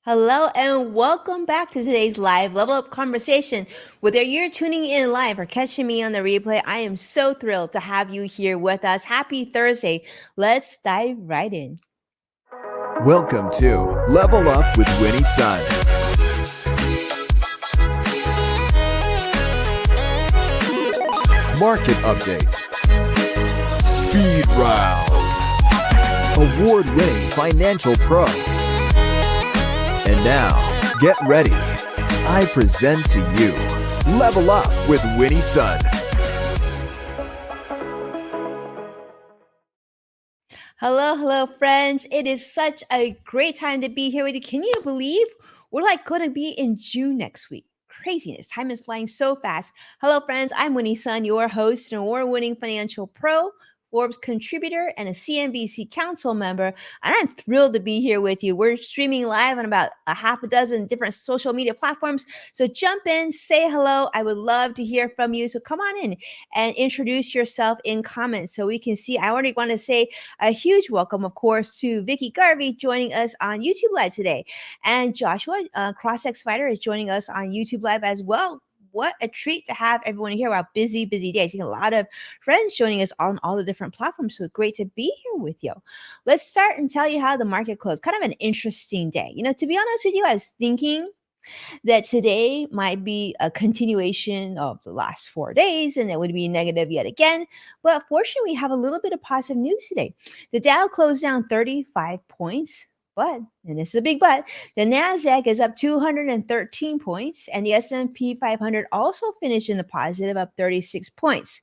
Hello and welcome back to today's live level up conversation. Whether you're tuning in live or catching me on the replay, I am so thrilled to have you here with us. Happy Thursday. Let's dive right in. Welcome to Level Up with Winnie Sun. Market update. Speed round. Award-winning financial pro. And now, get ready. I present to you Level Up with Winnie Sun. Hello, friends. It is such a great time to be here with you. Can you believe we're going to be in June next week? Craziness. Time is flying so fast. Hello, friends. I'm Winnie Sun, your host and award-winning financial pro, Forbes contributor, and a CNBC council member. And I'm thrilled to be here with you. We're streaming live on about a half a dozen different social media platforms. So jump in, say hello. I would love to hear from you. So come on in and introduce yourself in comments so we can see. I already want to say a huge welcome, of course, to Vicky Garvey joining us on YouTube Live today. And Joshua, CrossX Fighter, is joining us on YouTube Live as well. What a treat to have everyone here. Wow, busy days. A lot of friends joining us on all the different platforms. So great to be here with you. Let's start and tell you how the market closed. Kind of an interesting day. To be honest with you, I was thinking that today might be a continuation of the last 4 days and it would be negative yet again. But fortunately, we have a little bit of positive news today. The Dow closed down 35 points. But, and this is a big but, the NASDAQ is up 213 points and the S&P 500 also finished in the positive, up 36 points.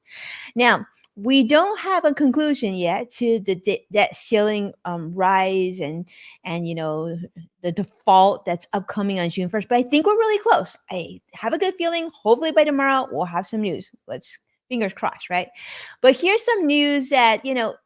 Now, we don't have a conclusion yet to the debt ceiling rise and the default that's upcoming on June 1st, but I think we're really close. I have a good feeling. Hopefully by tomorrow we'll have some news. Let's fingers crossed, right? But here's some news that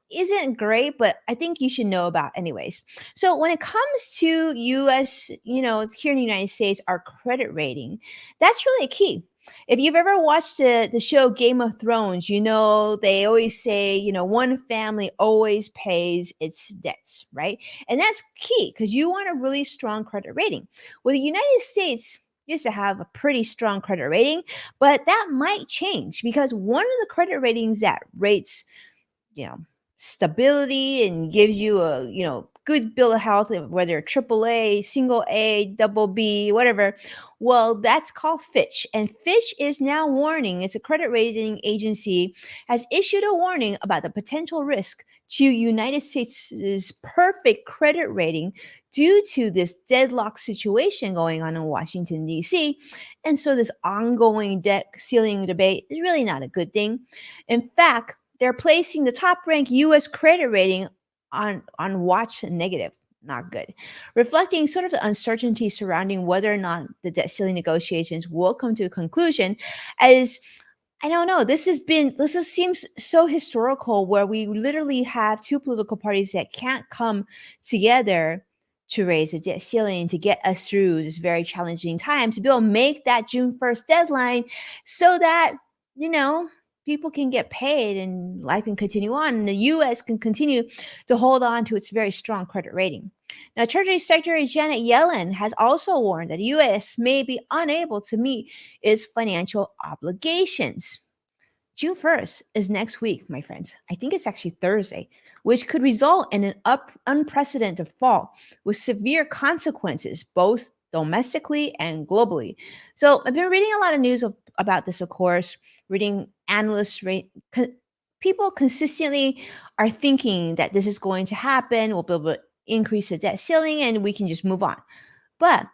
isn't great, but I think you should know about anyways. So when it comes to US, here in the United States, our credit rating, that's really a key. If you've ever watched the show Game of Thrones, they always say, one family always pays its debts, right? And that's key because you want a really strong credit rating. Well, the United States used to have a pretty strong credit rating, but that might change because one of the credit ratings that rates, stability and gives you a, good bill of health, whether AAA, single A, double B, whatever. Well, that's called Fitch. And Fitch is now warning, it's a credit rating agency, has issued a warning about the potential risk to United States' perfect credit rating due to this deadlock situation going on in Washington, D.C. And so this ongoing debt ceiling debate is really not a good thing. In fact, they're placing the top-ranked U.S. credit rating on watch negative. Not good. Reflecting sort of the uncertainty surrounding whether or not the debt ceiling negotiations will come to a conclusion, as I don't know, this seems so historical where we literally have two political parties that can't come together to raise the debt ceiling to get us through this very challenging time to be able to make that June 1st deadline so that, people can get paid and life can continue on and the U.S. can continue to hold on to its very strong credit rating. Now, Treasury Secretary Janet Yellen has also warned that the U.S. may be unable to meet its financial obligations. June 1st is next week, my friends. I think it's actually Thursday, which could result in an unprecedented fall with severe consequences, both domestically and globally. So I've been reading a lot of news about this, of course, reading analysts, people consistently are thinking that this is going to happen. We'll be able to increase the debt ceiling and we can just move on. But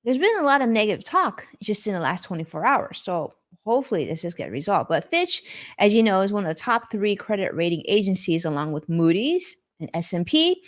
there's been a lot of negative talk just in the last 24 hours. So hopefully this is get resolved. But Fitch, as you know, is one of the top 3 credit rating agencies along with Moody's and S&P.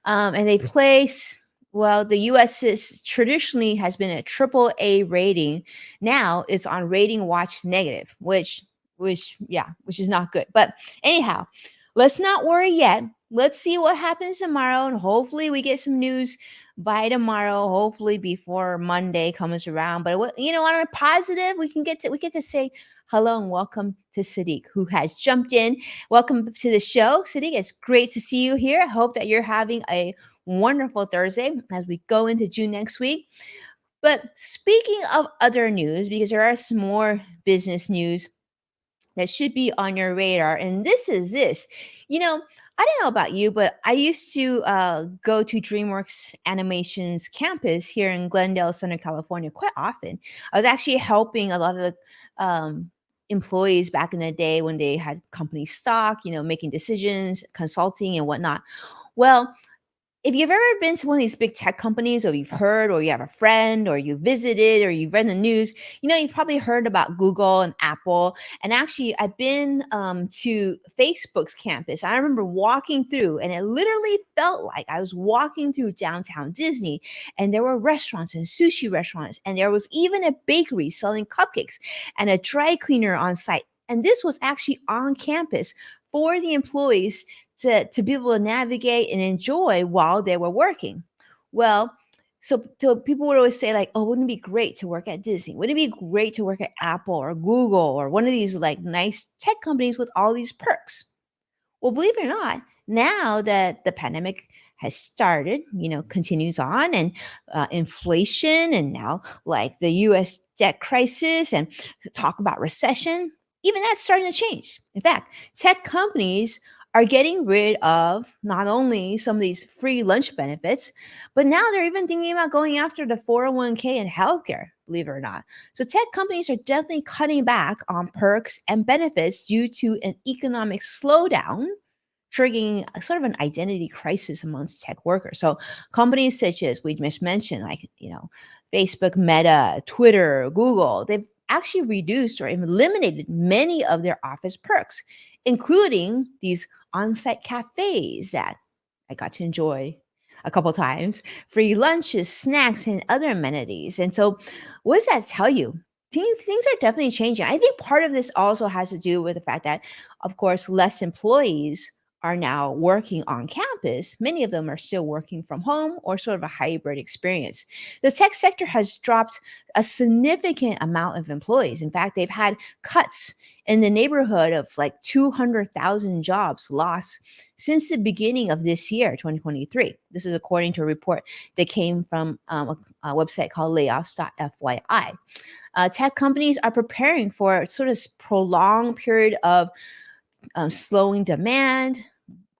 And they place, well, the U.S. traditionally has been a AAA rating. Now it's on rating watch negative, which is not good. But anyhow, let's not worry yet. Let's see what happens tomorrow, and hopefully we get some news by tomorrow. Hopefully before Monday comes around. But on a positive, we get to say hello and welcome to Sadiq, who has jumped in. Welcome to the show, Sadiq. It's great to see you here. I hope that you're having a wonderful Thursday as we go into June next week. But speaking of other news, because there are some more business news that should be on your radar. And this is this. You know, I don't know about you, but I used to go to DreamWorks Animation's campus here in Glendale, Southern California quite often. I was actually helping a lot of the employees back in the day when they had company stock, making decisions, consulting, and whatnot. Well, if you've ever been to one of these big tech companies, or you've heard, or you have a friend, or you visited, or you've read the news, you've probably heard about Google and Apple. And actually, I've been to Facebook's campus. I remember walking through, and it literally felt like I was walking through downtown Disney. And there were restaurants and sushi restaurants, and there was even a bakery selling cupcakes and a dry cleaner on site. And this was actually on campus for the employees to be able to navigate and enjoy while they were working. Well, so people would always say like, oh, wouldn't it be great to work at Disney? Wouldn't it be great to work at Apple or Google or one of these like nice tech companies with all these perks? Well, believe it or not, now that the pandemic has started, continues on, and inflation, and now like the US debt crisis, and talk about recession, even that's starting to change. In fact, tech companies are getting rid of not only some of these free lunch benefits, but now they're even thinking about going after the 401k and healthcare, believe it or not. So tech companies are definitely cutting back on perks and benefits due to an economic slowdown, triggering a sort of an identity crisis amongst tech workers. So companies such as we just mentioned, like, Facebook, Meta, Twitter, Google, they've actually reduced or eliminated many of their office perks, including these on-site cafes that I got to enjoy a couple times, free lunches, snacks, and other amenities. And so what does that tell you? Things are definitely changing. I think part of this also has to do with the fact that, of course, less employees are now working on campus. Many of them are still working from home or sort of a hybrid experience. The tech sector has dropped a significant amount of employees. In fact, they've had cuts in the neighborhood of like 200,000 jobs lost since the beginning of this year, 2023. This is according to a report that came from a website called layoffs.fyi. Tech companies are preparing for sort of prolonged period of slowing demand,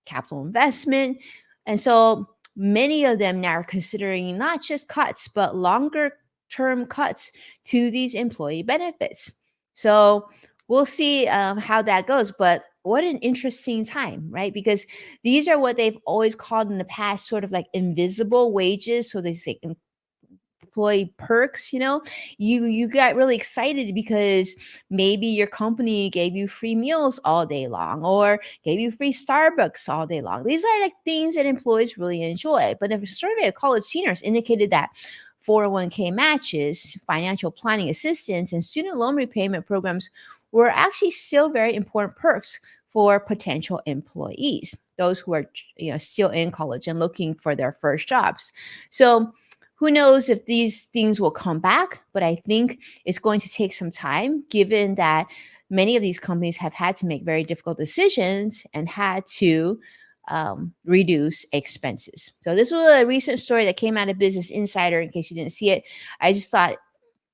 capital investment. And so many of them now are considering not just cuts, but longer term cuts to these employee benefits. So we'll see how that goes. But what an interesting time, right? Because these are what they've always called in the past sort of like invisible wages. So they say employee perks. You got really excited because maybe your company gave you free meals all day long, or gave you free Starbucks all day long. These are like things that employees really enjoy. But a survey of college seniors indicated that 401k matches, financial planning assistance, and student loan repayment programs were actually still very important perks for potential employees, those who are still in college and looking for their first jobs. So who knows if these things will come back, but I think it's going to take some time, given that many of these companies have had to make very difficult decisions and had to reduce expenses. So this was a recent story that came out of Business Insider, in case you didn't see it. I just thought,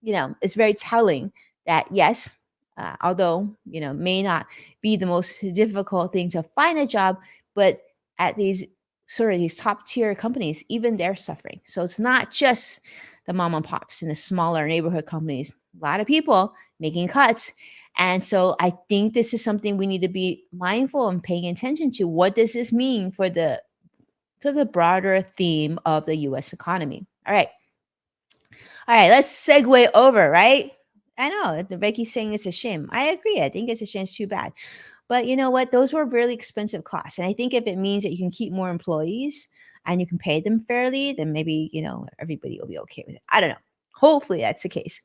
it's very telling that yes, although, may not be the most difficult thing to find a job, but at these top tier companies, even they're suffering. So it's not just the mom and pops and the smaller neighborhood companies, a lot of people making cuts. And so I think this is something we need to be mindful and paying attention to. What does this mean for the broader theme of the US economy? All right, let's segue over, right? I know Becky's saying it's a shame. I agree. I think it's a shame. It's too bad. But you know what? Those were really expensive costs. And I think if it means that you can keep more employees and you can pay them fairly, then maybe, everybody will be okay with it. I don't know. Hopefully that's the case.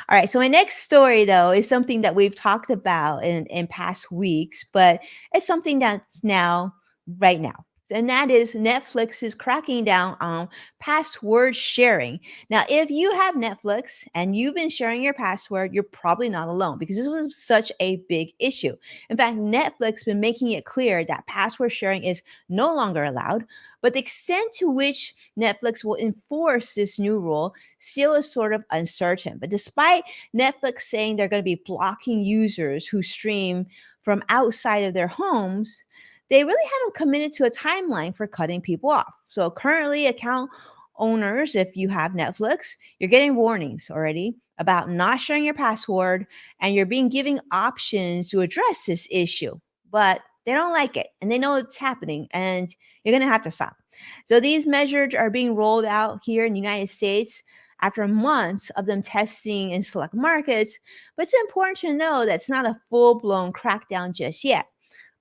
All right. So my next story, though, is something that we've talked about in past weeks, but it's something that's right now. and that is Netflix is cracking down on password sharing. Now, if you have Netflix and you've been sharing your password, you're probably not alone because this was such a big issue. In fact, Netflix been making it clear that password sharing is no longer allowed, but the extent to which Netflix will enforce this new rule still is sort of uncertain. But despite Netflix saying they're going to be blocking users who stream from outside of their homes, they really haven't committed to a timeline for cutting people off. So currently, account owners, if you have Netflix, you're getting warnings already about not sharing your password and you're being given options to address this issue. But they don't like it and they know it's happening and you're going to have to stop. So these measures are being rolled out here in the United States after months of them testing in select markets. But it's important to know that it's not a full blown crackdown just yet.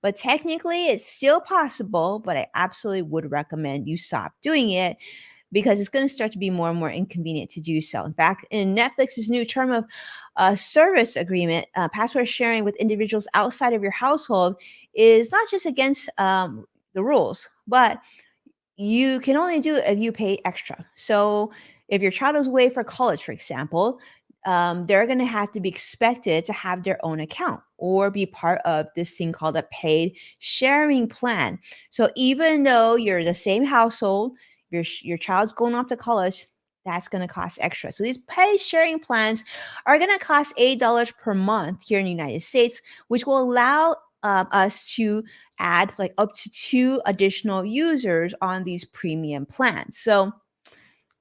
But technically, it's still possible, but I absolutely would recommend you stop doing it because it's going to start to be more and more inconvenient to do so. In fact, in Netflix's new term of service agreement, password sharing with individuals outside of your household is not just against the rules, but you can only do it if you pay extra. So if your child is away for college, for example, they're going to have to be expected to have their own account or be part of this thing called a paid sharing plan. So even though you're the same household, your child's going off to college, that's going to cost extra. So these paid sharing plans are going to cost $8 per month here in the United States, which will allow us to add like up to 2 additional users on these premium plans. So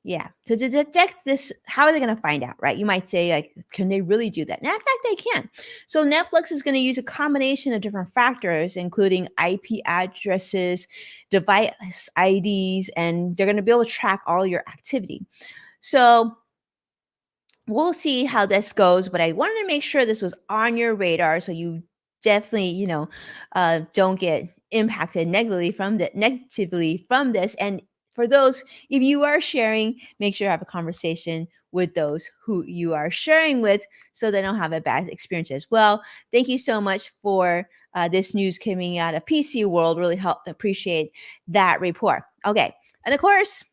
yeah. So to detect this, how are they going to find out, right? You might say, like, can they really do that? Now, in fact, they can. So Netflix is going to use a combination of different factors, including IP addresses, device IDs, and they're going to be able to track all your activity. So we'll see how this goes, but I wanted to make sure this was on your radar so you definitely, don't get impacted negatively from this. And for those, if you are sharing, make sure you have a conversation with those who you are sharing with so they don't have a bad experience as well. Thank you so much for this news coming out of PC World. Really help appreciate that report. Okay. And of course,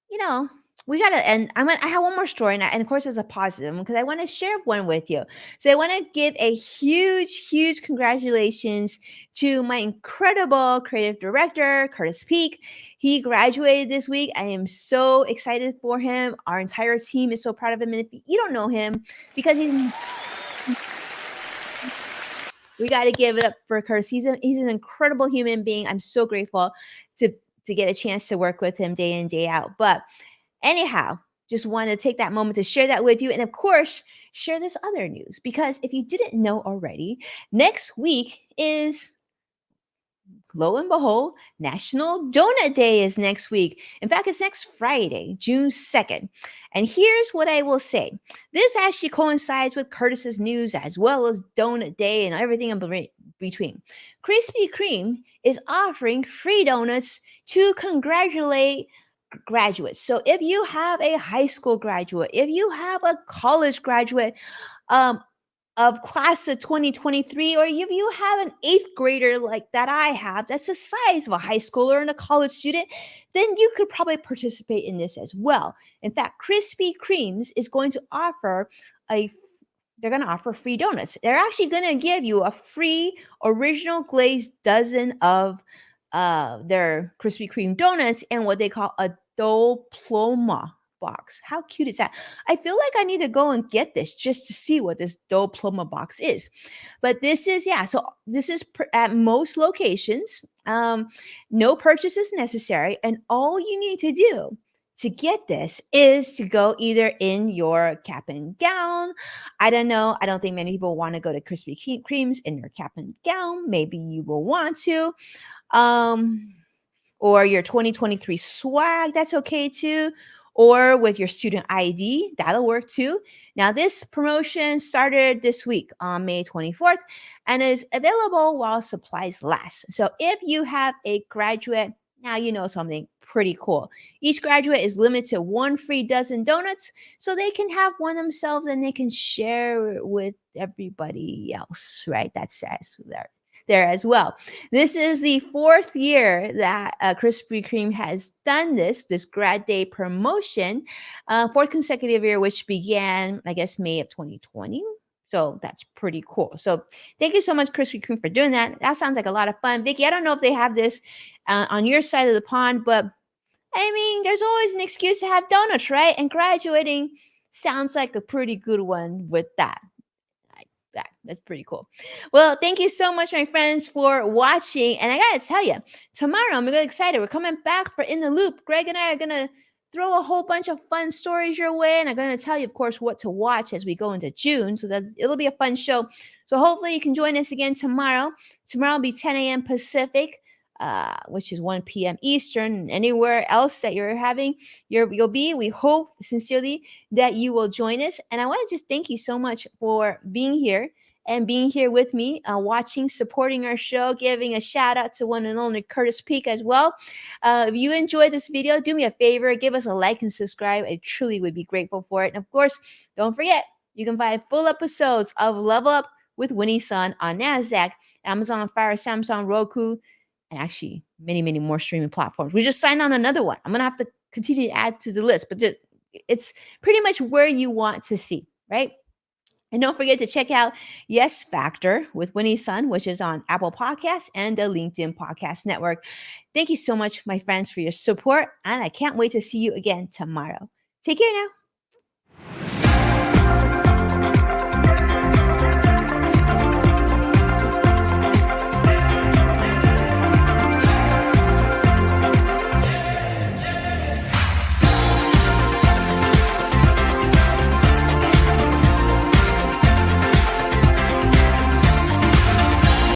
you know, we gotta and I have one more story, and of course it's a positive because I want to share one with you. So I want to give a huge congratulations to my incredible creative director, Curtis Peak. He graduated this week. I am so excited for him. Our entire team is so proud of him. And if you don't know him, because we got to give it up for Curtis. He's an incredible human being. I'm so grateful to get a chance to work with him day in, day out. But anyhow, just want to take that moment to share that with you. And of course, share this other news because if you didn't know already, next week is, lo and behold, National Donut Day is next week. In fact, it's next Friday, June 2nd. And here's what I will say. This actually coincides with Curtis's news as well as Donut Day and everything in between. Krispy Kreme is offering free donuts to congratulate graduates. So if you have a high school graduate, if you have a college graduate, of class of 2023, or if you have an 8th grader like that I have, that's the size of a high schooler and a college student, then you could probably participate in this as well. In fact, Krispy Kreme's is going to offer they're going to offer free donuts. They're actually going to give you a free original glazed dozen of their Krispy Kreme donuts and what they call a diploma box. How cute is that? I feel like I need to go and get this just to see what this diploma box is. But this is, so this is at most locations. No purchase is necessary. And all you need to do to get this is to go either in your cap and gown. I don't know. I don't think many people want to go to Krispy Kreme's in your cap and gown. Maybe you will want to. Or your 2023 swag, that's okay too. Or with your student ID, that'll work too. Now, this promotion started this week on May 24th and is available while supplies last. So if you have a graduate, now you know something pretty cool. Each graduate is limited to 1 free dozen donuts so they can have one themselves and they can share it with everybody else, right? That says there. there as well. This is the fourth year that Krispy Kreme has done this grad day promotion, fourth consecutive year, which began, I guess, May of 2020. So that's pretty cool. So thank you so much, Krispy Kreme, for doing that. That sounds like a lot of fun. Vicky, I don't know if they have this on your side of the pond, but I mean, there's always an excuse to have donuts, right? And graduating sounds like a pretty good one with that. That's pretty cool. Well, thank you so much, my friends, for watching. And I gotta tell you, tomorrow I'm really excited. We're coming back for In the Loop. Greg and I are gonna throw a whole bunch of fun stories your way, and I'm gonna tell you, of course, what to watch as we go into June. So that it'll be a fun show. So hopefully you can join us again tomorrow. Tomorrow will be 10 a.m. Pacific. Which is 1 p.m. Eastern, and anywhere else that you'll be. We hope sincerely that you will join us. And I want to just thank you so much for being here and being here with me, watching, supporting our show, giving a shout out to one and only Curtis Peak as well. If you enjoyed this video, do me a favor, give us a like and subscribe. I truly would be grateful for it. And of course, don't forget, you can find full episodes of Level Up with Winnie Sun on NASDAQ, Amazon Fire, Samsung, Roku, and actually many, many more streaming platforms. We just signed on another one. I'm going to have to continue to add to the list, but it's pretty much where you want to see, right? And don't forget to check out Yes Factor with Winnie Sun, which is on Apple Podcasts and the LinkedIn Podcast Network. Thank you so much, my friends, for your support, and I can't wait to see you again tomorrow. Take care now.